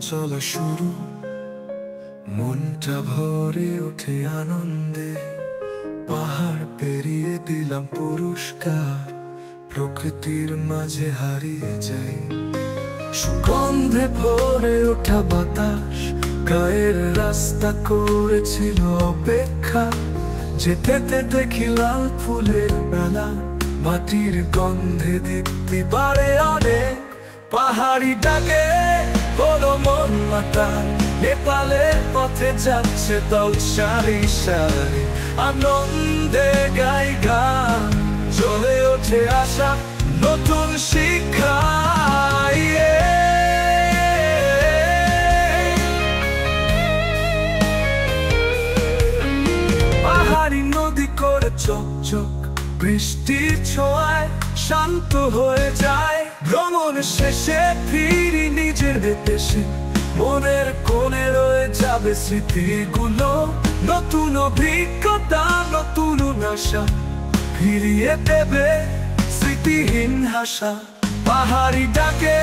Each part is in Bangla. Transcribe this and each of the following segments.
চলা শুরু, মনটা ভরে ওঠে আনন্দে। পাহাড় পেরিয়ে দিলাম পুরস্কার, প্রকৃতির মাঝে হারিয়ে যাই। সুগন্ধে ভরে ওঠা বাতাস গায়ের রাস্তা করেছিল অপেক্ষা। যেতে দেখি লাল ফুলের মেলা, মাটির গন্ধে দীপ্তি বাড়ে অনেক। পাহাড়ি ডাকে হলো মন মাতাল, নেপালের পথে যাচ্ছে দল সারি সারি। আনন্দে গাই গান, চলে ওঠে আশা নতুন শিক্ষা। পাহাড়ি নদী করে চকচক, বৃষ্টির ছোঁয়ায় শান্ত হয়ে যায়। ভ্রমণ শেষে ফিরি নিজের দেশে, মনের কোণে রয়ে যাবে স্মৃতিগুলো। নতুন অভিজ্ঞতা, নতুন আশা ফিরিয়ে দেবে স্মৃতিহীন হাসা। পাহাড়ি ডাকে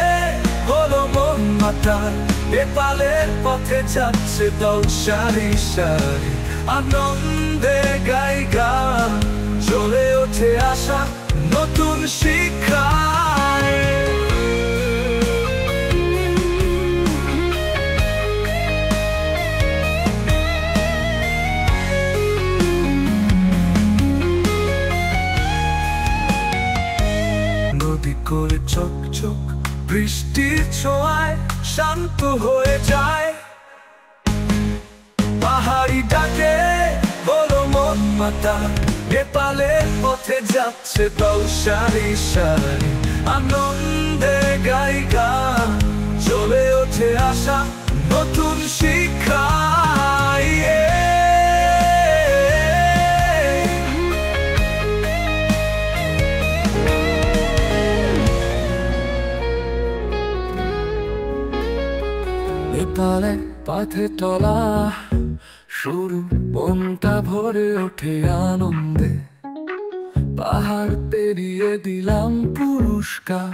হলো মন মাতাল, নেপালের পথে যাচ্ছে দল সারি সারি। আনন্দে গাই গান, চলে ওঠে আশা নতুন শিক্ষায়। নদী করে চকচক, বৃষ্টির ছোঁয়ায় শান্ত হয়ে যায়। পাহাড়ি ডাকে হলো মন মাতাল, নেপালের পথে যাচ্ছে দল সারি সারি। আনন্দে গাই গান, চলে ওঠে আশা নতুন শিক্ষায়। নেপালে পথে চলা শুরু, মনটা ভরে ওঠে আনন্দে। পাহাড় পেরিয়ে দিলাম পুরস্কার,